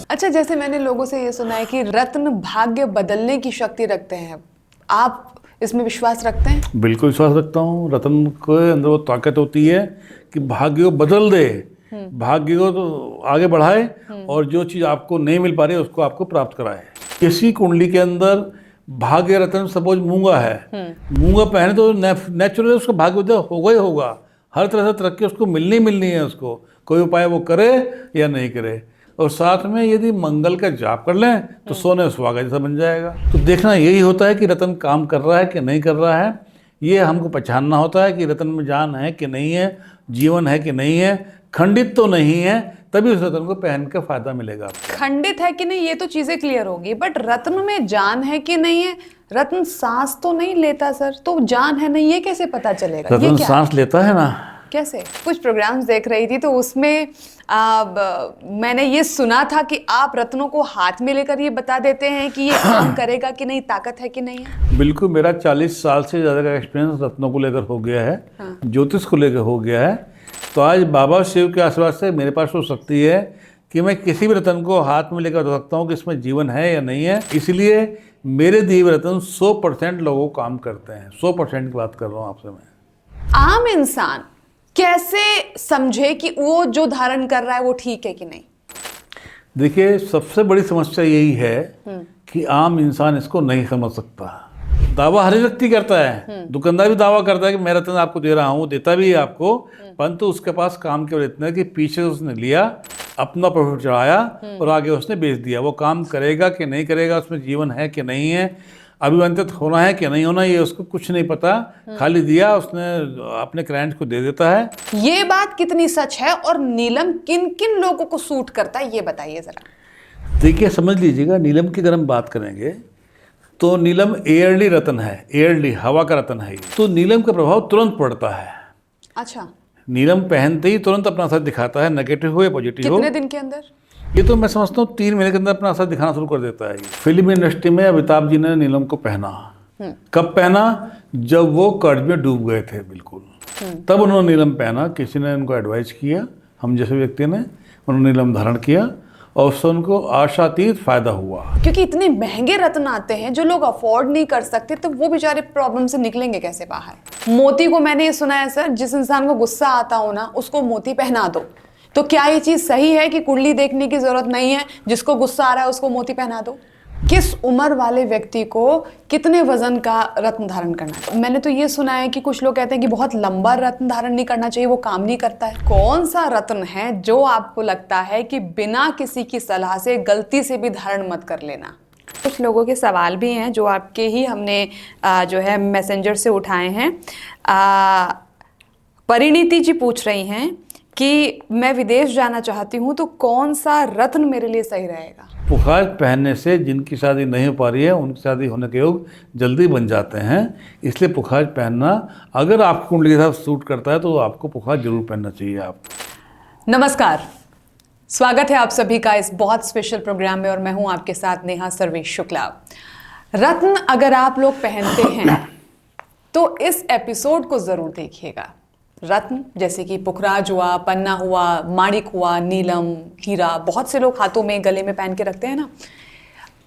अच्छा, जैसे मैंने लोगों से ये सुना है कि रत्न भाग्य बदलने की शक्ति रखते हैं, आप इसमें विश्वास रखते हैं? बिल्कुल विश्वास रखता हूँ। रत्न के अंदर वो ताकत होती है कि भाग्य को बदल दे, भाग्य को तो आगे बढ़ाए और जो चीज़ आपको नहीं मिल पा रही है उसको आपको प्राप्त कराए। किसी कुंडली के अंदर भाग्य रत्न सपोज मूंगा है, मूंगा पहने तो नेचुरली उसका भाग्य उदय होगा ही होगा। हर तरह से तरक्की उसको मिलनी है, उसको कोई उपाय वो करे या नहीं करे। और साथ में यदि मंगल का जाप कर लें तो सोने सुहागा जैसा बन जाएगा। तो देखना यही होता है कि रत्न काम कर रहा है कि नहीं कर रहा है, ये हमको पहचानना होता है कि रत्न में जान है कि नहीं है, जीवन है कि नहीं है, खंडित तो नहीं है, तभी उस रत्न को पहन का फायदा मिलेगा आपको। खंडित है कि नहीं ये तो चीजें क्लियर होगी, बट रत्न में जान है कि नहीं है? रत्न सांस तो नहीं लेता सर, तो जान है नहीं ये कैसे पता चलेगा? रत्न सांस लेता है ना। कैसे? कुछ प्रोग्राम्स देख रही थी तो उसमें मैंने ये सुना था कि आप रत्नों को हाथ में लेकर ये बता देते हैं कि ये काम करेगा कि नहीं, ताकत है कि नहीं है। बिल्कुल, मेरा 40 साल से ज़्यादा का एक्सपीरियंस रत्नों को लेकर हो गया है। हाँ। ज्योतिष को लेकर हो गया है। तो आज बाबा शिव के आशीर्वाद से मेरे पास वो शक्ति है कि मैं किसी भी रत्न को हाथ में लेकर बता सकता हूँ कि इसमें जीवन है या नहीं है। इसलिए मेरे दिए हुए रत्न 100% लोगों को काम करते हैं। 100% की बात कर रहा हूँ आपसे मैं। आम इंसान कैसे समझे कि वो जो धारण कर रहा है वो ठीक है कि नहीं? देखिए, सबसे बड़ी समस्या यही है कि आम इंसान इसको नहीं समझ सकता। दावा हर व्यक्ति करता है, दुकानदार भी दावा करता है कि मैं रत्न आपको दे रहा हूँ, देता भी है आपको, परंतु उसके पास काम केवल इतना है कि पीछे उसने लिया, अपना प्रॉफिट चढ़ाया और आगे उसने बेच दिया। वो काम करेगा कि नहीं करेगा, उसमें जीवन है कि नहीं है, अभिवंतित होना है कि नहीं होना, ये उसको कुछ नहीं पता। खाली दिया उसने, अपने क्लाइंट को दे देता है। ये बात कितनी सच है और नीलम किन किन लोगों को सूट करता है ये बताइए जरा। देखिए, समझ लीजिएगा, नीलम की अगर हम बात करेंगे तो नीलम एयरली रत्न है, एयरली हवा का रत्न है। तो नीलम का प्रभाव तुरंत पड़ता है। अच्छा, नीलम पहनते ही तुरंत अपना असर दिखाता है, नेगेटिव हो या पॉजिटिव हो। कितने दिन के अंदर? ये तो मैं समझता हूँ 3 महीने के अंदर अपना असर दिखाना शुरू कर देता है। फिल्म इंडस्ट्री में अमिताभ जी ने नीलम को पहना। कब पहना? जब वो कर्ज में डूब गए थे बिल्कुल, तब उन्होंने नीलम पहना। किसी ने उनको एडवाइस किया, हम जैसे व्यक्ति ने, उन्होंने नीलम धारण किया और उससे उनको आशातीत फायदा हुआ। क्योंकि इतने महंगे रत्न आते हैं जो लोग अफोर्ड नहीं कर सकते, तो वो बेचारे प्रॉब्लम से निकलेंगे कैसे बाहर? मोती को मैंने ये सुना है सर, जिस इंसान को गुस्सा आता हो ना उसको मोती पहना दो। तो क्या ये चीज सही है कि कुंडली देखने की जरूरत नहीं है, जिसको गुस्सा आ रहा है उसको मोती पहना दो? किस उम्र वाले व्यक्ति को कितने वजन का रत्न धारण करना है? मैंने तो ये सुना है कि कुछ लोग कहते हैं कि बहुत लंबा रत्न धारण नहीं करना चाहिए, वो काम नहीं करता है। कौन सा रत्न है जो आपको लगता है कि बिना किसी की सलाह से गलती से भी धारण मत कर लेना? कुछ लोगों के सवाल भी हैं जो आपके ही हमने जो है मैसेंजर से उठाए हैं। परिणीति जी पूछ रही हैं कि मैं विदेश जाना चाहती हूँ, तो कौन सा रत्न मेरे लिए सही रहेगा? पुखार पहनने से जिनकी शादी नहीं हो पा रही है उनकी शादी होने के योग जल्दी बन जाते हैं। इसलिए पुखार पहनना, अगर आपको कुंडली के साथ सूट करता है तो आपको पुखार जरूर पहनना चाहिए। आपको नमस्कार, स्वागत है आप सभी का इस बहुत स्पेशल प्रोग्राम में और मैं हूं आपके साथ नेहा सर्वेश शुक्ला। रत्न अगर आप लोग पहनते हैं तो इस एपिसोड को जरूर देखिएगा। रत्न जैसे कि पुखराज हुआ, पन्ना हुआ, माणिक हुआ, नीलम, हीरा, बहुत से लोग हाथों में गले में पहन के रखते हैं ना,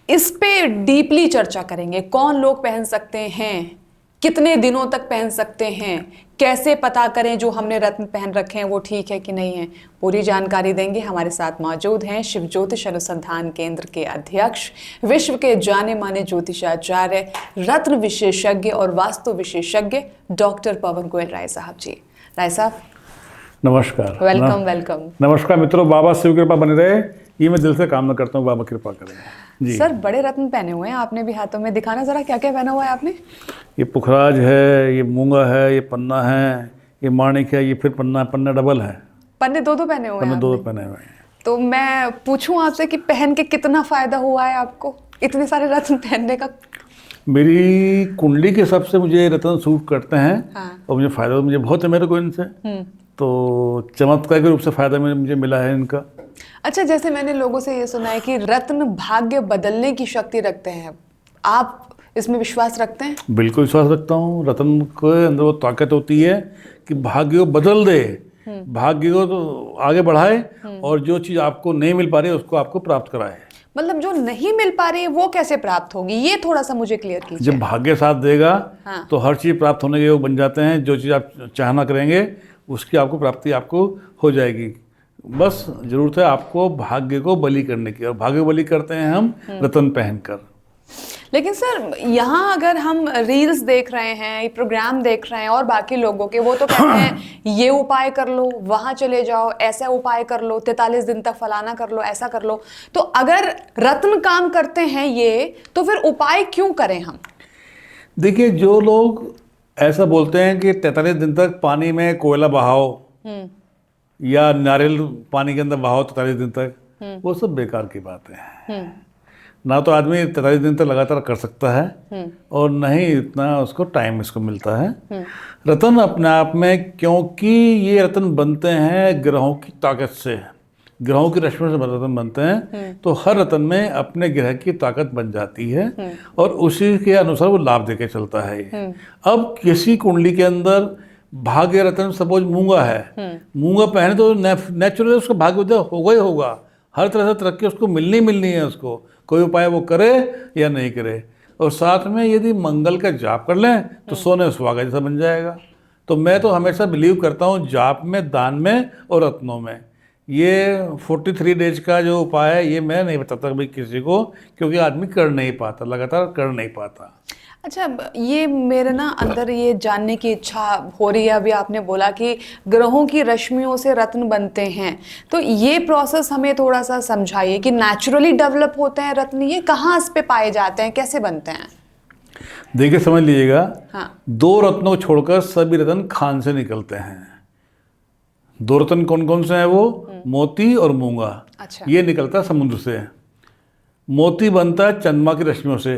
इस पे डीपली चर्चा करेंगे। कौन लोग पहन सकते हैं, कितने दिनों तक पहन सकते हैं, कैसे पता करें जो हमने रत्न पहन रखे हैं वो ठीक है कि नहीं है, पूरी जानकारी देंगे। हमारे साथ मौजूद हैं शिव ज्योतिष अनुसंधान केंद्र के अध्यक्ष, विश्व के जाने माने ज्योतिषाचार्य, रत्न विशेषज्ञ और वास्तु विशेषज्ञ डॉक्टर पवन गोयल राय साहब जी। राय साहब नमस्कार। Welcome welcome. नमस्कार मित्रों, बाबा शिव कृपा बनी रहे, ये मैं दिल से कामना करता हूँ, बाबा कृपा करें जी। सर, बड़े रत्न पहने हुए हैं आपने भी हाथों में, दिखाना जरा क्या क्या पहना हुआ है आपने। ये पुखराज है, ये मूंगा है, ये पन्ना है, ये माणिक है, ये फिर पन्ना डबल है। पन्ने दो पहने हुए हैं? पन्ने दो पहने हुए हैं। तो मैं पूछूं आपसे कि पहन के कितना फायदा हुआ है आपको इतने सारे रत्न पहनने का? मेरी कुंडली के हिसाब से मुझे रत्न सूट करते हैं। हाँ। और मुझे फायदा मुझे बहुत है मेरे को इनसे। तो चमत्कार के रूप से फायदा मुझे मिला है इनका। अच्छा, जैसे मैंने लोगों से ये सुना है कि रत्न भाग्य बदलने की शक्ति रखते हैं, आप इसमें विश्वास रखते हैं? बिल्कुल विश्वास रखता हूँ। रत्न के अंदर वो ताकत होती है कि भाग्य को बदल दे, भाग्य को तो आगे बढ़ाए और जो चीज़ आपको नहीं मिल पा रही है उसको आपको प्राप्त कराए। मतलब जो नहीं मिल पा रही है वो कैसे प्राप्त होगी, ये थोड़ा सा मुझे क्लियर कीजिए। जब भाग्य साथ देगा हाँ। तो हर चीज़ प्राप्त होने के योग बन जाते हैं। जो चीज़ आप चाहना करेंगे उसकी आपको प्राप्ति आपको हो जाएगी। बस जरूरत है आपको भाग्य को बलि करने की, और भाग्य को बलि करते हैं हम रतन पहनकर। लेकिन सर यहाँ अगर हम रील्स देख रहे हैं, प्रोग्राम देख रहे हैं और बाकी लोगों के, वो तो कहते हैं ये उपाय कर लो, वहां चले जाओ, ऐसा उपाय कर लो, 43 दिन तक फलाना कर लो, ऐसा कर लो। तो अगर रत्न काम करते हैं ये, तो फिर उपाय क्यों करें हम? देखिए, जो लोग ऐसा बोलते हैं कि 43 दिन तक पानी में कोयला बहाओ या नारियल पानी के अंदर बहाओ 43 दिन तक, वो सब बेकार की बात है। ना तो आदमी 43 दिन तक लगातार कर सकता है और न ही इतना उसको टाइम इसको मिलता है। रतन अपने आप में, क्योंकि ये रतन बनते हैं ग्रहों की ताकत से, ग्रहों की रश्मि से रतन बनते हैं, तो हर रतन में अपने ग्रह की ताकत बन जाती है और उसी के अनुसार वो लाभ देके चलता है ये। अब किसी कुंडली के अंदर भाग्य रतन सपोज मूंगा है, मूंगा पहने तो नेचुरली उसका भाग्योदय होगा ही होगा। हर तरह से तरक्की उसको मिलनी है, उसको कोई उपाय वो करे या नहीं करे। और साथ में यदि मंगल का जाप कर लें तो सोने सुहागा जैसा बन जाएगा। तो मैं तो हमेशा बिलीव करता हूँ जाप में, दान में और रत्नों में। ये 43 डेज का जो उपाय है ये मैं नहीं बताता भाई किसी को, क्योंकि आदमी कर नहीं पाता, लगातार कर नहीं पाता। अच्छा, ये मेरे ना अंदर ये जानने की इच्छा हो रही है। अभी आपने बोला कि ग्रहों की रश्मियों से रत्न बनते हैं, तो ये प्रोसेस हमें थोड़ा सा समझाइए कि नेचुरली डेवलप होते हैं रत्न, ये कहाँ इस पे पाए जाते हैं, कैसे बनते हैं? देखिए, समझ लीजिएगा। हाँ। 2 रत्नों को छोड़कर सभी रत्न खान से निकलते हैं। 2 रत्न कौन कौन से हैं? वो मोती और मूंगा। अच्छा। ये निकलता है समुद्र से। मोती बनता है चंद्रमा की रश्मियों से।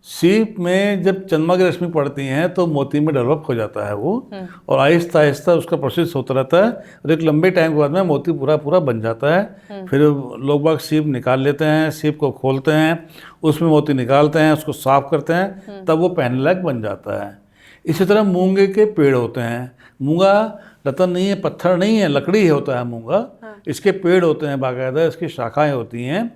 सीप में जब चंद्रमा की रश्मि पड़ती हैं तो मोती में डेवलप हो जाता है वो, और आहिस्ता आहिस्ता उसका प्रोसेस होता रहता है और एक लंबे टाइम के बाद में मोती पूरा पूरा बन जाता है। फिर लोग बाग सीप निकाल लेते हैं, सीप को खोलते हैं, उसमें मोती निकालते हैं, उसको साफ करते हैं, तब वो पहनने लायक बन जाता है। इसी तरह मूंगे के पेड़ होते हैं। मूंगा रतन नहीं है, पत्थर नहीं है, लकड़ी होता है मूंगा। इसके पेड़ होते हैं बाकायदा, इसकी शाखाएँ होती हैं,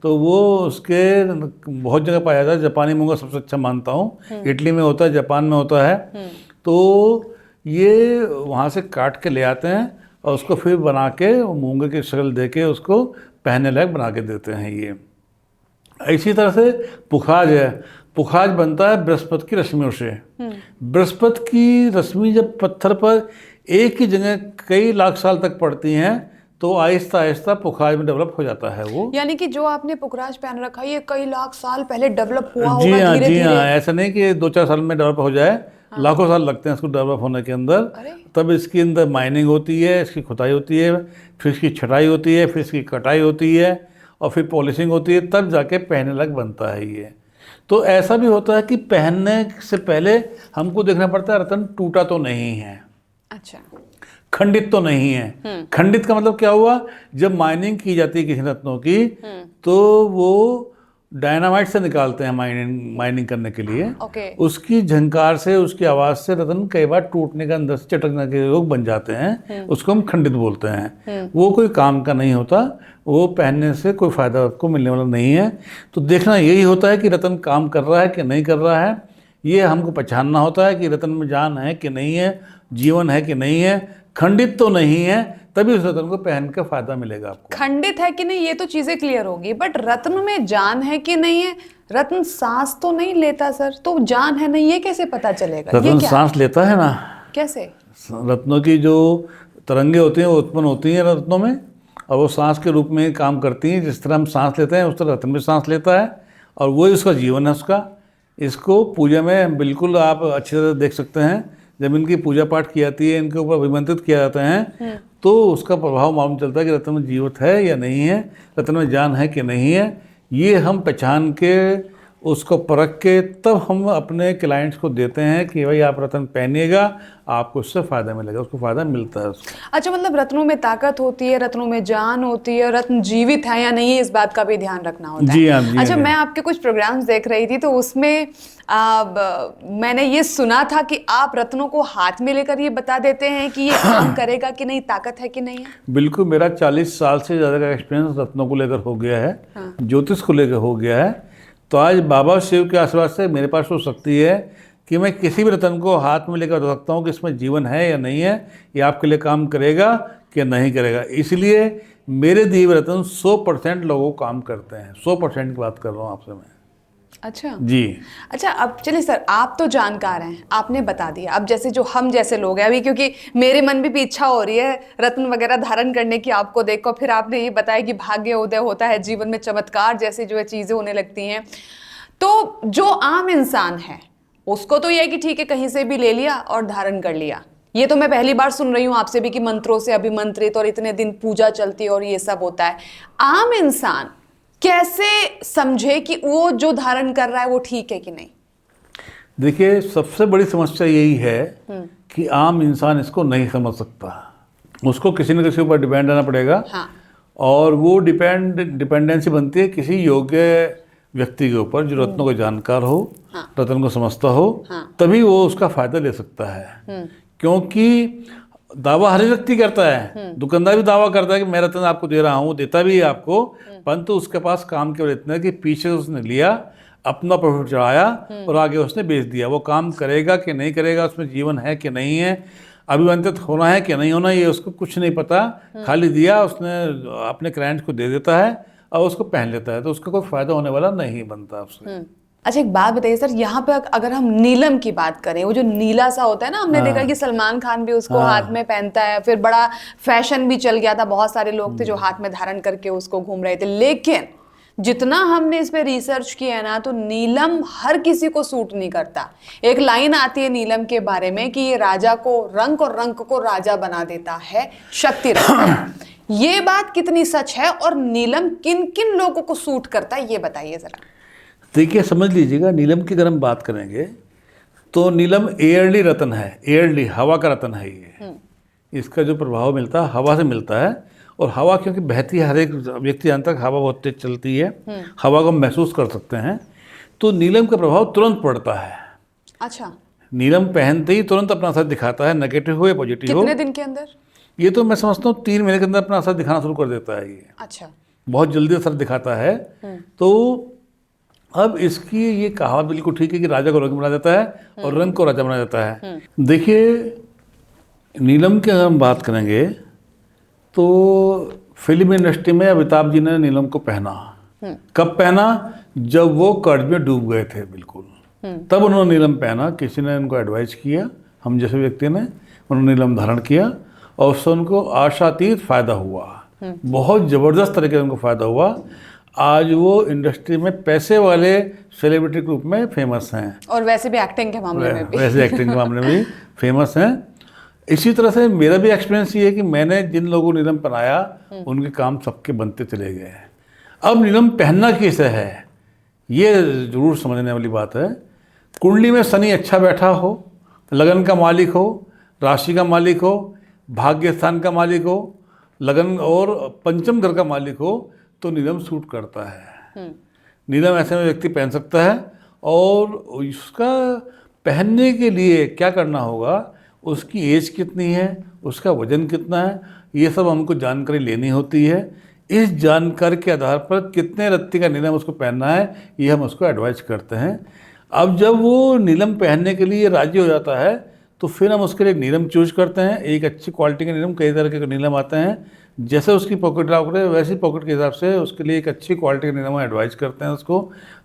तो वो उसके बहुत जगह पाया जाता है। जापानी मूंगा सबसे अच्छा मानता हूँ, इटली में होता है, जापान में होता है। तो ये वहाँ से काट के ले आते हैं और उसको फिर बना के मूंगे की शक्ल दे के उसको पहनने लायक बना के देते हैं ये। इसी तरह से पुखाज है। पुखाज बनता है बृहस्पति की रश्मियों से। बृहस्पति की रश्मि जब पत्थर पर एक ही जगह कई लाख साल तक पड़ती हैं तो आहिस्ता आहिस्ता पुखाज में डेवलप हो जाता है वो। यानी कि जो आपने पुखराज पहन रखा है ये कई लाख साल पहले डेवलप हुआ जी होगा हाँ, धीरे जी धीरे। हाँ, ऐसा नहीं कि 2-4 साल में डेवलप हो जाए। लाखों साल लगते हैं इसको डेवलप होने के अंदर। तब इसके अंदर माइनिंग होती है, इसकी खुदाई होती है, फिर इसकी छटाई होती है, फिर इसकी कटाई होती है और फिर पॉलिशिंग होती है, तब जाके पहनने लायक बनता है ये। तो ऐसा भी होता है कि पहनने से पहले हमको देखना पड़ता है रतन टूटा तो नहीं है, अच्छा, खंडित तो नहीं है। खंडित का मतलब क्या हुआ? जब माइनिंग की जाती है किसी रत्नों की तो वो डायनामाइट से निकालते हैं माइनिंग करने के लिए। ओके। उसकी झंकार से, उसकी आवाज़ से रतन कई बार टूटने का, अंदर से चटकने के योग बन जाते हैं। उसको हम खंडित बोलते हैं। वो कोई काम का नहीं होता, वो पहनने से कोई फ़ायदा आपको मिलने वाला नहीं है। तो देखना यही होता है कि रतन काम कर रहा है कि नहीं कर रहा है। ये हमको पहचानना होता है कि रतन में जान है कि नहीं है, जीवन है कि नहीं है, खंडित तो नहीं है, तभी उस रत्न को पहन का फायदा मिलेगा आपको। खंडित है कि नहीं ये तो चीजें क्लियर होगी, बट रत्न में जान है कि नहीं है? रत्न सांस तो नहीं लेता सर, तो जान है नहीं ये कैसे पता चलेगा? रत्न सांस लेता है ना। कैसे? रत्नों की जो तरंगे होती हैं वो उत्पन्न होती हैं रत्नों में, और वो सांस के रूप में काम करती हैं। जिस तरह हम सांस लेते हैं उस तरह रत्न भी सांस लेता है, और वही उसका जीवन है उसका। इसको पूजा में बिल्कुल आप अच्छी तरह देख सकते हैं। जब इनकी पूजा पाठ की जाती है, इनके ऊपर अभिमंत्रित किया जाता है, तो उसका प्रभाव मालूम चलता है कि रत्न में जीवित है या नहीं है, रत्न में जान है कि नहीं है। ये हम पहचान के उसको परख के तब हम अपने क्लाइंट्स को देते हैं कि भाई आप रत्न पहनिएगा, आपको उससे फ़ायदा मिलेगा, उसको फ़ायदा मिलता है उसको। अच्छा, मतलब रत्नों में ताकत होती है, रत्नों में जान होती है, रत्न जीवित है या नहीं है, इस बात का भी ध्यान रखना होता है। जी हाँ, जी हाँ, अच्छा, जी मैं हाँ। आपके कुछ प्रोग्राम्स देख रही थी तो उसमें मैंने ये सुना था कि आप रत्नों को हाथ में लेकर ये बता देते हैं कि ये काम करेगा कि नहीं, ताकत है कि नहीं है। बिल्कुल, मेरा 40 साल से ज़्यादा का एक्सपीरियंस रत्नों को लेकर हो गया है, हाँ। ज्योतिष को लेकर हो गया है। तो आज बाबा शिव के आशीर्वाद से मेरे पास वो शक्ति है कि मैं किसी भी रत्न को हाथ में लेकर बता सकता हूँ कि इसमें जीवन है या नहीं है, ये आपके लिए काम करेगा कि नहीं करेगा। इसलिए मेरे दिए हुए रत्न 100% लोगों को काम करते हैं। 100% की बात कर रहा हूँ आपसे मैं। अच्छा जी। अच्छा, अब चलिए सर, आप तो जानकार हैं, आपने बता दिया। अब जैसे जो हम जैसे लोग हैं अभी, क्योंकि मेरे मन में भी इच्छा हो रही है रत्न वगैरह धारण करने की आपको देखकर, फिर आपने ये बताया कि भाग्य उदय होता है, जीवन में चमत्कार जैसी जो है चीजें होने लगती हैं। तो जो आम इंसान है उसको तो यह है कि ठीक है, कहीं से भी ले लिया और धारण कर लिया। ये तो मैं पहली बार सुन रही हूँ आपसे भी कि मंत्रों से अभिमंत्रित और इतने दिन पूजा चलती है और ये सब होता है। आम इंसान कैसे समझे कि वो जो धारण कर रहा है वो ठीक है कि नहीं? देखिए, सबसे बड़ी समस्या यही है कि आम इंसान इसको नहीं समझ सकता। उसको किसी न किसी ऊपर डिपेंड रहना पड़ेगा। हाँ। और वो डिपेंडेंसी बनती है किसी योग्य व्यक्ति के ऊपर जो रत्नों को जानकार हो, हाँ। रत्न को समझता हो, हाँ। तभी वो उसका फायदा ले सकता है। क्योंकि दावा हर व्यक्ति करता है, दुकानदार भी दावा करता है कि मैं रत्न आपको दे रहा हूँ, देता भी है आपको, परंतु उसके पास काम केवल इतना है कि पीछे उसने लिया, अपना प्रॉफिट चढ़ाया और आगे उसने बेच दिया। वो काम करेगा कि नहीं करेगा, उसमें जीवन है कि नहीं है, अभिमंत्रित होना है कि नहीं होना, ये उसको कुछ नहीं पता। खाली दिया उसने, अपने क्लाइंट को दे देता है और उसको पहन लेता है, तो उसका कोई फायदा होने वाला नहीं बनता उससे। अच्छा, एक बात बताइए सर, यहाँ पे अगर हम नीलम की बात करें, वो जो नीला सा होता है ना, हमने देखा कि सलमान खान भी उसको हाथ में पहनता है, फिर बड़ा फैशन भी चल गया था, बहुत सारे लोग थे जो हाथ में धारण करके उसको घूम रहे थे। लेकिन जितना हमने इस पे रिसर्च किया है ना, तो नीलम हर किसी को सूट नहीं करता। एक लाइन आती है नीलम के बारे में कि ये राजा को, रंग और रंग को राजा बना देता है, शक्ति रखता है। ये बात कितनी सच है और नीलम किन किन लोगों को सूट करता है, ये बताइए जरा। देखिए, समझ लीजिएगा, नीलम की अगर हम बात करेंगे तो नीलम एयरली रत्न है। एयरली, हवा का रत्न है ये। इसका जो प्रभाव मिलता है हवा से मिलता है, और हवा क्योंकि बहती है, हर एक व्यक्ति जानता है हवा बहुत तेज चलती है, हवा को हम महसूस कर सकते हैं, तो नीलम का प्रभाव तुरंत पड़ता है। अच्छा, नीलम पहनते ही तुरंत अपना असर दिखाता है, नेगेटिव हो या पॉजिटिव हो। कितने दिन के अंदर? ये तो मैं समझता हूँ 3 महीने के अंदर अपना असर दिखाना शुरू कर देता है ये। अच्छा। बहुत जल्दी असर दिखाता है। तो अब इसकी ये कहावत बिल्कुल ठीक है कि राजा को रंग बना देता है और रंग को राजा बना देता है। देखिए, नीलम की अगर हम बात करेंगे तो फिल्म इंडस्ट्री में अमिताभ जी ने नीलम को पहना। कब पहना? जब वो कर्ज में डूब गए थे बिल्कुल, तब उन्होंने नीलम पहना। किसी ने उनको एडवाइस किया, हम जैसे व्यक्ति ने, उन्होंने नीलम धारण किया और उससे उनको आशातीत फायदा हुआ। बहुत ज़बरदस्त तरीके से उनको फ़ायदा हुआ। आज वो इंडस्ट्री में पैसे वाले सेलिब्रिटी के रूप में फेमस हैं, और वैसे भी एक्टिंग के मामले में भी। वैसे एक्टिंग के मामले में भी फेमस हैं। इसी तरह से मेरा भी एक्सपीरियंस ये है कि मैंने जिन लोगों को नीलम पहनाया उनके काम सबके बनते चले गए। अब नीलम पहनना कैसे है, ये ज़रूर समझने वाली बात है। कुंडली में शनि अच्छा बैठा हो, लगन का मालिक हो, राशि का मालिक हो, भाग्य स्थान का मालिक हो, लगन और पंचम घर का मालिक हो, तो नीलम सूट करता है। नीलम ऐसे में व्यक्ति पहन सकता है। और उसका पहनने के लिए क्या करना होगा, उसकी एज कितनी है, उसका वजन कितना है, ये सब हमको जानकारी लेनी होती है। इस जानकारी के आधार पर कितने रत्ती का नीलम उसको पहनना है, ये हम उसको एडवाइस करते हैं। अब जब वो नीलम पहनने के लिए राजी हो जाता है तो फिर हम उसके लिए नीलम चूज करते हैं। एक अच्छी क्वालिटी के नीलम, कई तरह के नीलम आते हैं, जैसे उसकी पॉकेट रखते हैं वैसी पॉकेट के हिसाब से उसके लिए एक अच्छी क्वालिटी का नीलम एडवाइस करते हैं।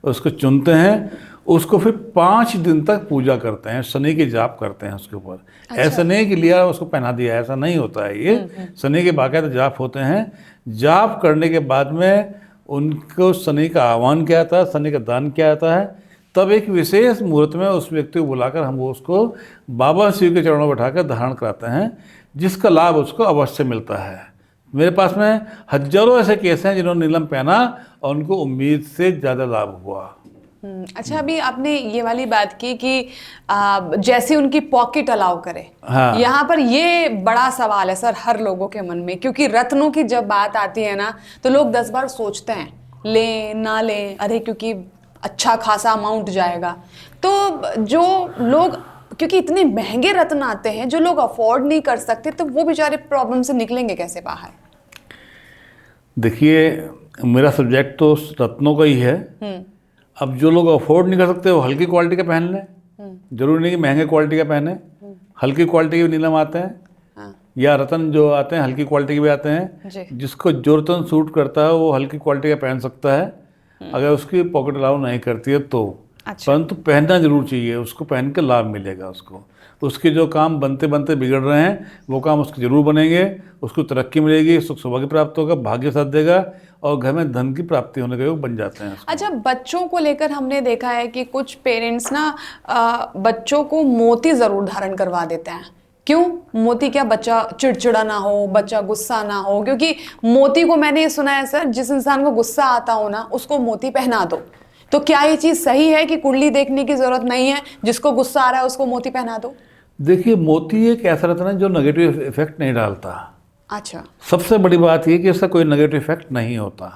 उसको चुनते हैं, उसको फिर 5 दिन तक पूजा करते हैं, शनि के जाप करते हैं उसके ऊपर। अच्छा। ऐसा नहीं कि लिया उसको पहना दिया, ऐसा नहीं होता है। ये शनि के बाकायदा जाप होते हैं। जाप करने के बाद में उनको शनि का आह्वान किया जाता है, शनि का दान किया जाता है। तब एक विशेष मुहूर्त में उस व्यक्ति को बुलाकर हम उसको बाबा शिव के चरणों में बैठाकर धारण कराते हैं, जिसका लाभ उसको अवश्य मिलता है। मेरे पास में हजारों ऐसे केस हैं जिन्होंने नीलम पहना और उनको उम्मीद से ज़्यादा लाभ हुआ। अच्छा, अभी आपने ये वाली बात की कि जैसे उनकी पॉकेट अलाउ करे। हाँ। यहाँ पर ये बड़ा सवाल है सर हर लोगों के मन में, क्योंकि रत्नों की जब बात आती है ना तो लोग 10 बार सोचते हैं, लें ना लें, अरे क्योंकि अच्छा खासा अमाउंट जाएगा। तो जो लोग, क्योंकि इतने महंगे रत्न आते हैं, जो लोग अफोर्ड नहीं कर सकते, तो वो बेचारे प्रॉब्लम से निकलेंगे कैसे बाहर? देखिए, मेरा सब्जेक्ट तो रत्नों का ही है। अब जो लोग अफोर्ड नहीं कर सकते वो हल्की क्वालिटी का पहन लें, जरूरी नहीं कि महंगे क्वालिटी का पहने। हल्की क्वालिटी के भी नीलम आते हैं। हाँ। या रतन जो आते हैं हल्की क्वालिटी के भी आते हैं। जी। जिसको जो रतन सूट करता है वो हल्की क्वालिटी का पहन सकता है, अगर उसकी पॉकेट अलाउ नहीं करती है तो। अच्छा। परंतु पहनना जरूर चाहिए, उसको पहन के लाभ मिलेगा उसको। उसके जो काम बनते बनते बिगड़ रहे हैं वो काम उसके जरूर बनेंगे, उसको तरक्की मिलेगी, सुख सौभाग्य प्राप्त होगा, भाग्य साथ देगा और घर में धन की प्राप्ति होने के योग बन जाते हैं। अच्छा, बच्चों को लेकर हमने देखा है कि कुछ पेरेंट्स ना बच्चों को मोती जरूर धारण करवा देते हैं। क्यों मोती? क्या बच्चा चिड़चिड़ा ना हो, बच्चा गुस्सा ना हो? क्योंकि मोती को मैंने ये सुना है सर, जिस इंसान को गुस्सा आता हो ना उसको मोती पहना दो। तो क्या ये चीज सही है कि कुंडली देखने की जरूरत नहीं है, जिसको गुस्सा आ रहा है उसको मोती पहना दो? देखिए, मोती एक ऐसा रत्न है जो नेगेटिव इफेक्ट नहीं डालता। अच्छा। सबसे बड़ी बात यह कि इसका कोई नेगेटिव इफेक्ट नहीं होता।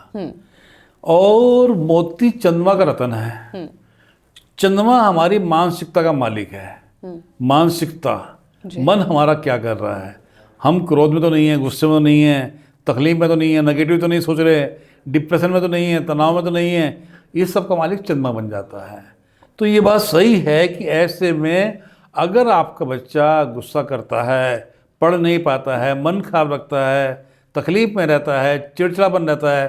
और मोती चंद्रमा का रत्न है। चंद्रमा हमारी मानसिकता का मालिक है। मानसिकता, मन हमारा क्या कर रहा है, हम क्रोध में तो नहीं है, गुस्से में तो नहीं है, तकलीफ में तो नहीं है, नेगेटिव तो नहीं सोच रहे, डिप्रेशन में तो नहीं है, तनाव में तो नहीं है, ये सब का मालिक चंद्रमा बन जाता है। तो ये बात सही है कि ऐसे में अगर आपका बच्चा गुस्सा करता है, पढ़ नहीं पाता है, मन खराब रखता है, तकलीफ में रहता है, चिड़चिड़ापन रहता है,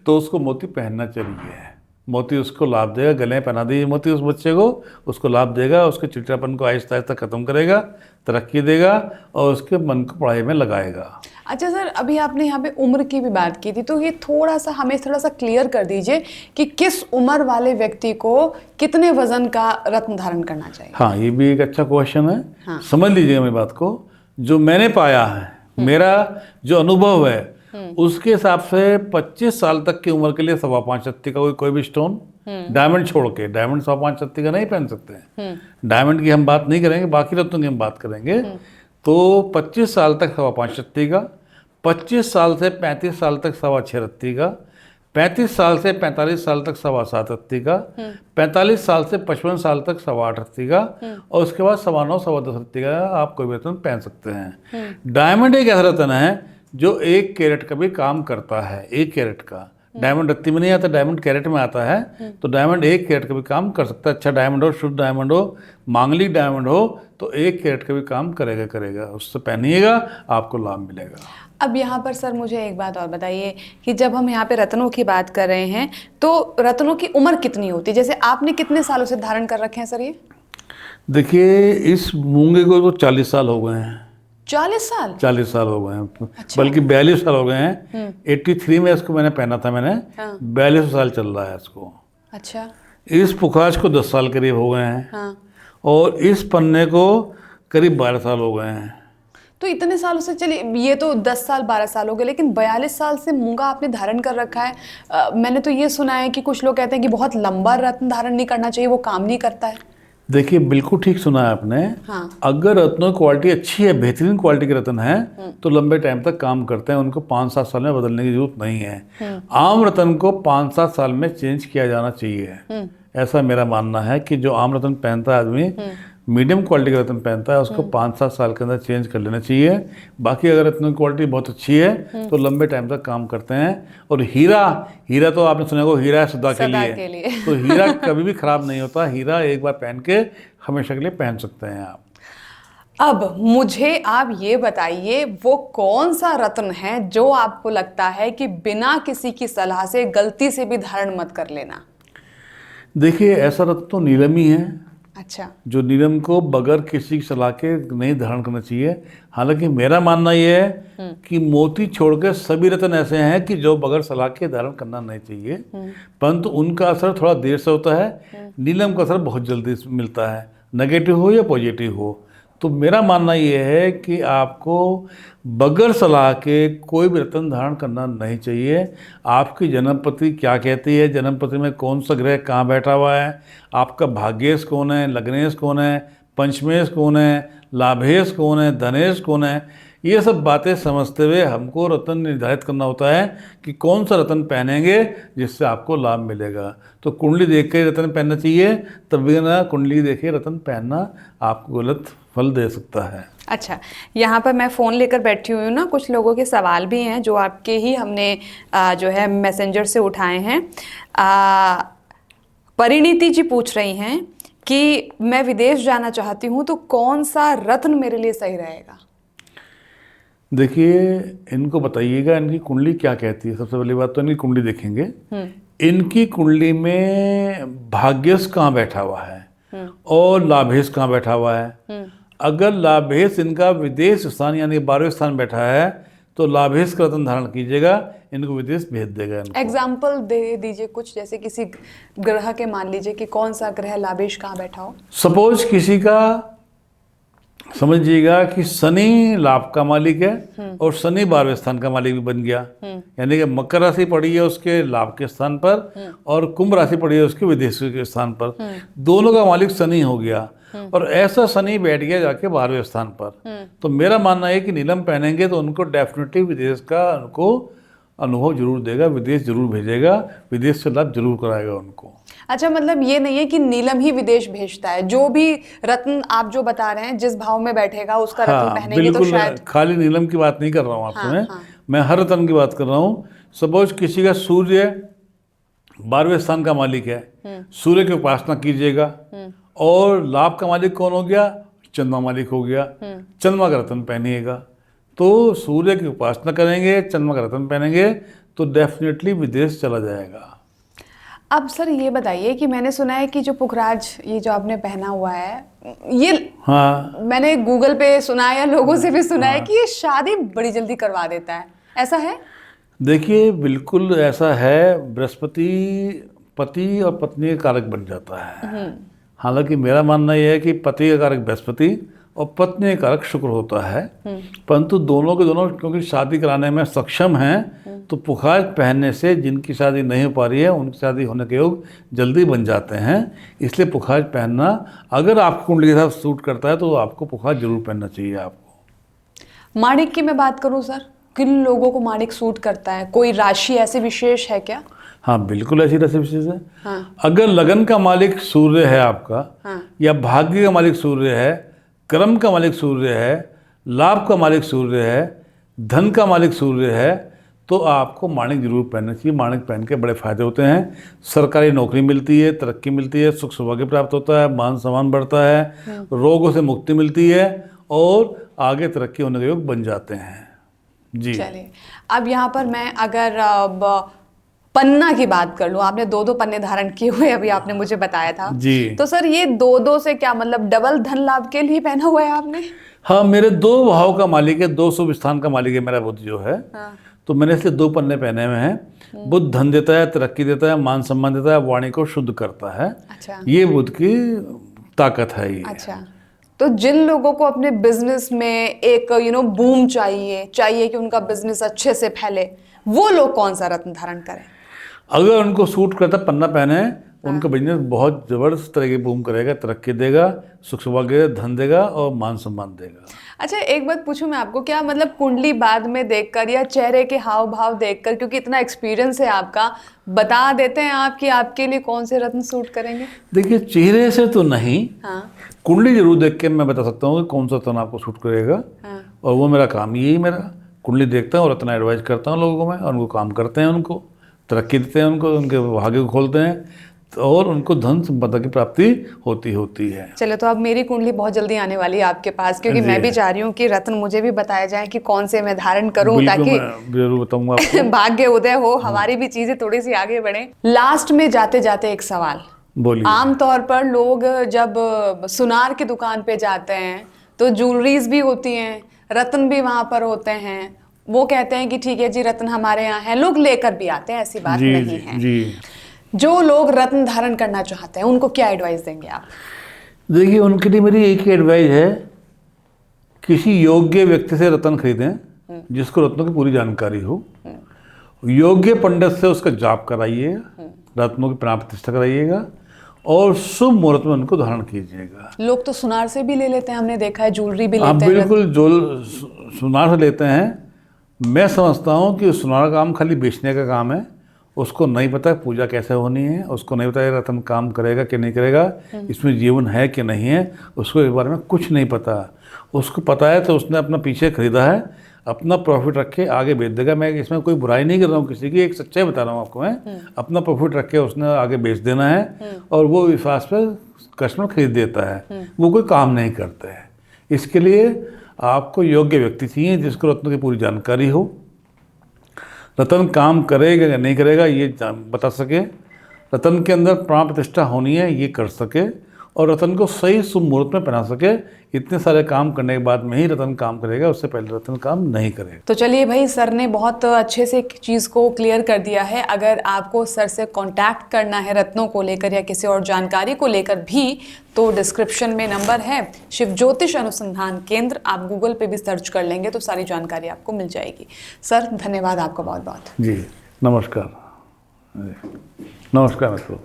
तो उसको मोती पहनना चाहिए। मोती उसको लाभ देगा। गले में पहना दीजिए मोती उस बच्चे को, उसको लाभ देगा, उसके चिड़चिड़ापन को आहिस्ता आहिस्ता खत्म करेगा, तरक्की देगा और उसके मन को पढ़ाई में लगाएगा। अच्छा सर, अभी आपने यहाँ पे उम्र की भी बात की थी, तो ये थोड़ा सा क्लियर कर दीजिए कि किस उम्र वाले व्यक्ति को कितने वजन का रत्न धारण करना चाहिए? हाँ, ये भी एक अच्छा क्वेश्चन है। हाँ। समझ लीजिएगा मेरी बात को। जो मैंने पाया है, मेरा जो अनुभव है, उसके हिसाब से 25 साल तक की उम्र के लिए 5.25 रत्ती का कोई भी स्टोन, डायमंड छोड़ के, डायमंड 5.25 रत्ती का नहीं पहन सकते हैं। डायमंड की हम बात नहीं करेंगे, बाकी रत्नों की हम बात करेंगे। तो 25 साल तक 5.25 रत्ती का, 25 साल से 35 साल तक 6.25 रत्ती का, 35 साल से 45 साल तक 7.25 रत्ती का, 45 साल से 55 साल तक 8.25 रत्ती का, और उसके बाद 9.25 10 रत्ती का आप कोई भी रत्न पहन सकते हैं। डायमंड एक ऐसा रत्न है जो 1 कैरेट का भी काम करता है। 1 कैरेट का डायमंड रत्ती में नहीं आता, डायमंड कैरेट में आता है। तो डायमंड 1 कैरेट का भी काम कर सकता है। अच्छा डायमंड हो, शुद्ध डायमंड हो, मांगलिक डायमंड हो, तो 1 कैरेट का भी काम करेगा। उससे पहनिएगा, आपको लाभ मिलेगा। अब यहाँ पर सर मुझे एक बात और बताइए कि जब हम यहाँ पे रत्नों की बात कर रहे हैं तो रत्नों की उम्र कितनी होती है? जैसे आपने कितने सालों से धारण कर रखे हैं सर ये? देखिए, इस मूंगे को तो 40 साल हो गए हैं। 40 साल? 40 साल हो गए हैं। अच्छा। बल्कि 42 साल हो गए हैं। 83 में इसको मैंने पहना था। मैंने 42 साल चल रहा है इसको। अच्छा। इस पुखाज को 10 साल करीब हो गए हैं। हाँ। और इस पन्ने को करीब 12 साल हो गए हैं। तो इतने सालों से, चलिए ये तो 10 साल 12 साल हो गए, लेकिन 42 साल से मूंगा आपने धारण कर रखा है। मैंने तो ये सुना है कि कुछ लोग कहते हैं कि बहुत लंबा रत्न धारण नहीं करना चाहिए, वो काम नहीं करता है। देखिए, बिल्कुल ठीक सुना है आपने। हाँ। अगर रत्नों की क्वालिटी अच्छी है, बेहतरीन क्वालिटी के रत्न है, तो लंबे टाइम तक काम करते हैं। उनको 5-7 साल में बदलने की जरूरत नहीं है। आम रत्न को 5-7 साल में चेंज किया जाना चाहिए। ऐसा मेरा मानना है कि जो आम रत्न पहनता है आदमी, मीडियम क्वालिटी का रत्न पहनता है, उसको 5-7 साल के अंदर चेंज कर लेना चाहिए। बाकी अगर रत्न की क्वालिटी बहुत अच्छी है तो लंबे टाइम तक काम करते हैं। और हीरा तो आपने सुना होगा, हीरा है सदा के लिए। तो हीरा कभी भी खराब नहीं होता। हीरा एक बार पहन के हमेशा के लिए पहन सकते हैं आप। अब मुझे आप ये बताइए, वो कौन सा रत्न है जो आपको लगता है कि बिना किसी की सलाह से गलती से भी धारण मत कर लेना? देखिए, ऐसा रत्न तो नीलम ही है। अच्छा। जो नीलम को बगैर किसी की सलाह के नहीं धारण करना चाहिए। हालांकि मेरा मानना यह है कि मोती छोड़ के सभी रत्न ऐसे हैं कि जो बगैर सलाह के धारण करना नहीं चाहिए, परंतु उनका असर थोड़ा देर से होता है। नीलम का असर बहुत जल्दी मिलता है, नेगेटिव हो या पॉजिटिव हो। तो मेरा मानना ये है कि आपको बगैर सलाह के कोई भी रत्न धारण करना नहीं चाहिए। आपकी जन्मपत्री क्या कहती है, जन्मपत्री में कौन सा ग्रह कहाँ बैठा हुआ है, आपका भाग्येश कौन है, लग्नेश कौन है, पंचमेश कौन है, लाभेश कौन है, धनेश कौन है, ये सब बातें समझते हुए हमको रत्न निर्धारित करना होता है कि कौन सा रत्न पहनेंगे जिससे आपको लाभ मिलेगा। तो कुंडली देख के रत्न पहनना चाहिए, तभी ना कुंडली देखे रत्न पहनना आपको गलत फल दे सकता है। अच्छा, यहाँ पर मैं फ़ोन लेकर बैठी हुई हूँ ना, कुछ लोगों के सवाल भी हैं जो आपके ही हमने जो है मैसेंजर से उठाए हैं। परिणीति जी पूछ रही हैं कि मैं विदेश जाना चाहती हूँ तो कौन सा रत्न मेरे लिए सही रहेगा। देखिए, इनको बताइएगा इनकी कुंडली क्या कहती है। सबसे पहली बात तो इनकी कुंडली देखेंगे, इनकी कुंडली में भाग्यश कहाँ बैठा हुआ है और लाभेश कहाँ बैठा हुआ है। अगर लाभेश इनका विदेश स्थान यानी 12वें स्थान बैठा है तो लाभेश का रत्न धारण कीजिएगा, इनको विदेश भेज देगा। एग्जाम्पल दे दीजिए कुछ, जैसे किसी ग्रह के मान लीजिए कि कौन सा ग्रह लाभेश कहाँ बैठा हो। सपोज किसी का समझिएगा कि शनि लाभ का मालिक है और शनि 12वें स्थान का मालिक भी बन गया, यानी कि मकर राशि पड़ी है उसके लाभ के स्थान पर और कुंभ राशि पड़ी है उसके विदेश के स्थान पर, दोनों का मालिक शनि हो गया और ऐसा शनि बैठ गया जाके 12वें स्थान पर। तो मेरा मानना है कि नीलम पहनेंगे तो उनको डेफिनेटली विदेश का उनको अनुभव जरूर देगा, विदेश जरूर भेजेगा, विदेश से लाभ जरूर कराएगा उनको। अच्छा, मतलब ये नहीं है कि नीलम ही विदेश भेजता है, जो भी रत्न आप जो बता रहे हैं जिस भाव में बैठेगा उसका रत्न पहनेंगे तो शायद। खाली नीलम की बात नहीं कर रहा हूँ आपसे, मैं हर रत्न की बात कर रहा हूँ। सपोज किसी का सूर्य 12वें स्थान का मालिक है, सूर्य की उपासना कीजिएगा और लाभ का मालिक कौन हो गया, चंद्रमा मालिक हो गया, चंद्रमा का रत्न पहनिएगा। तो सूर्य की उपासना करेंगे, चंद्रमा का रत्न पहनेंगे तो डेफिनेटली विदेश चला जाएगा। अब सर ये बताइए कि मैंने सुना है कि जो पुखराज ये जो आपने पहना हुआ है, ये मैंने गूगल पे सुना है या लोगों से भी सुना है कि ये शादी बड़ी जल्दी करवा देता है, ऐसा है? देखिए, बिल्कुल ऐसा है। बृहस्पति पति और पत्नी का कारक बन जाता है। हालांकि मेरा मानना यह है कि पति का कारक बृहस्पति और पत्नी का कारक शुक्र होता है, परंतु दोनों के दोनों क्योंकि शादी कराने में सक्षम हैं तो पुखार पहनने से जिनकी शादी नहीं हो पा रही है उनकी शादी होने के योग जल्दी बन जाते हैं। इसलिए पुखार पहनना अगर आपको कुंडली के साथ सूट करता है तो आपको पुखार जरूर पहनना चाहिए। आपको माणिक की मैं बात करूं सर, किन लोगों को माणिक सूट करता है, कोई राशि ऐसी विशेष है क्या? हाँ, बिल्कुल ऐसी राशि विशेष है। हाँ। अगर लगन का मालिक सूर्य है आपका, हाँ, या भाग्य का मालिक सूर्य है, कर्म का मालिक सूर्य है, लाभ का मालिक सूर्य है, धन का मालिक सूर्य है, तो आपको माणिक जरूर पहनना चाहिए। माणिक पहन के बड़े फायदे होते हैं। सरकारी नौकरी मिलती है, तरक्की मिलती है, सुख सौभाग्य प्राप्त होता है, मान सम्मान बढ़ता है, रोगों से मुक्ति मिलती है और आगे तरक्की होने के योग बन जाते हैं। जी चलिए, अब यहाँ पर मैं अगर पन्ना की बात कर लूँ, आपने 2-2 पन्ने धारण किए हुए अभी आपने मुझे बताया था जी, तो सर ये 2-2 से क्या मतलब डबल धन लाभ के लिए पहना हुआ है आपने? हाँ, मेरे 2 भाव का मालिक है, 2 शुभ स्थान का मालिक है मेरा बुध जो है। हाँ। तो मैंने इसलिए 2 पन्ने पहने हुए हैं। बुध धन देता है, तरक्की देता है, मान सम्मान देता है, वाणी को शुद्ध करता है। अच्छा, ये बुध की ताकत है ये। अच्छा, तो जिन लोगों को अपने बिजनेस में एक बूम चाहिए कि उनका बिजनेस अच्छे से फैले, वो लोग कौन सा रत्न धारण करें? अगर उनको सूट करता पन्ना पहने, उनका बिजनेस बहुत जबरदस्त तरह की बूम करेगा, तरक्की देगा, सुख सौभाग्य धन देगा और मान सम्मान देगा। अच्छा, एक बात पूछूं मैं आपको, क्या मतलब कुंडली बाद में देखकर या चेहरे के हाव भाव देखकर, क्योंकि इतना एक्सपीरियंस है आपका, बता देते हैं आप कि आपके लिए कौन से रत्न सूट करेंगे? देखिए, चेहरे से तो नहीं, हाँ, कुंडली जरूर देख के मैं बता सकता हूँ कि कौन सा रत्न आपको सूट करेगा। हाँ। और वो मेरा काम यही, मेरा कुंडली देखता हूँ और रत्न एडवाइज करता हूँ लोगों को मैं, और उनको काम करते हैं, उनको तरक्की देते हैं, उनको उनके भाग्य को खोलते हैं और उनको धन संपदा की प्राप्ति होती है। चलो, तो अब मेरी कुंडली बहुत जल्दी आने वाली है आपके पास, क्योंकि मैं भी चाह रही हूँ कि रत्न मुझे भी बताया जाए कि कौन से मैं धारण करूँ, ताकि जरूर बताऊंगा आपको। भाग्य उदय हो, हमारी भी चीजें थोड़ी सी आगे बढ़े। लास्ट में जाते जाते एक सवाल, बोलिए। आमतौर पर लोग जब सुनार की दुकान पे जाते हैं तो ज्वेलरीज भी होती हैं, रत्न भी वहां पर होते हैं, वो कहते हैं कि ठीक है जी रत्न हमारे यहाँ है, लोग लेकर भी आते हैं, ऐसी बात नहीं है। जी। जो लोग रत्न धारण करना चाहते हैं उनको क्या एडवाइस देंगे आप? देखिए, उनके लिए मेरी एक ही एडवाइस है किसी योग्य व्यक्ति से रत्न खरीदें जिसको रत्नों की पूरी जानकारी हो। योग्य पंडित से उसका जाप कराइएगा, रत्नों की प्राण प्रतिष्ठा कराइएगा और शुभ मुहूर्त में उनको धारण कीजिएगा। लोग तो सुनार से भी ले लेते हैं, हमने देखा है, ज्वेलरी भी आप लेते हैं। बिल्कुल जो सुनार से लेते हैं। मैं समझता हूँ कि सुनार का काम खाली बेचने का काम है। उसको नहीं पता पूजा कैसे होनी है, उसको नहीं पता रत्न काम करेगा कि नहीं करेगा, इसमें जीवन है कि नहीं है, उसको इस बारे में कुछ नहीं पता। उसको पता है तो उसने अपना पीछे खरीदा है, अपना प्रॉफिट रख के आगे बेच देगा। मैं इसमें कोई बुराई नहीं कर रहा हूँ किसी की, एक सच्चाई बता रहा हूँ आपको मैं। अपना प्रॉफिट रख के उसने आगे बेच देना है और वो विश्वास पर कस्टमर खरीद देता है, वो कोई काम नहीं करते हैं। इसके लिए आपको योग्य व्यक्ति चाहिए जिसको रत्नों की पूरी जानकारी हो, रत्न काम करेगा या नहीं करेगा ये बता सके, रत्न के अंदर प्राण प्रतिष्ठा होनी है ये कर सके और रत्न को सही शुभ मुहूर्त में पहना सके। इतने सारे काम करने के बाद में ही रत्न काम करेगा, उससे पहले रत्न काम नहीं करेगा। तो चलिए भाई, सर ने बहुत अच्छे से एक चीज़ को क्लियर कर दिया है। अगर आपको सर से कांटेक्ट करना है रत्नों को लेकर या किसी और जानकारी को लेकर भी, तो डिस्क्रिप्शन में नंबर है शिव ज्योतिष अनुसंधान केंद्र। आप गूगल पे भी सर्च कर लेंगे तो सारी जानकारी आपको मिल जाएगी। सर धन्यवाद आपका बहुत बहुत। जी नमस्कार। नमस्कार मित्रों।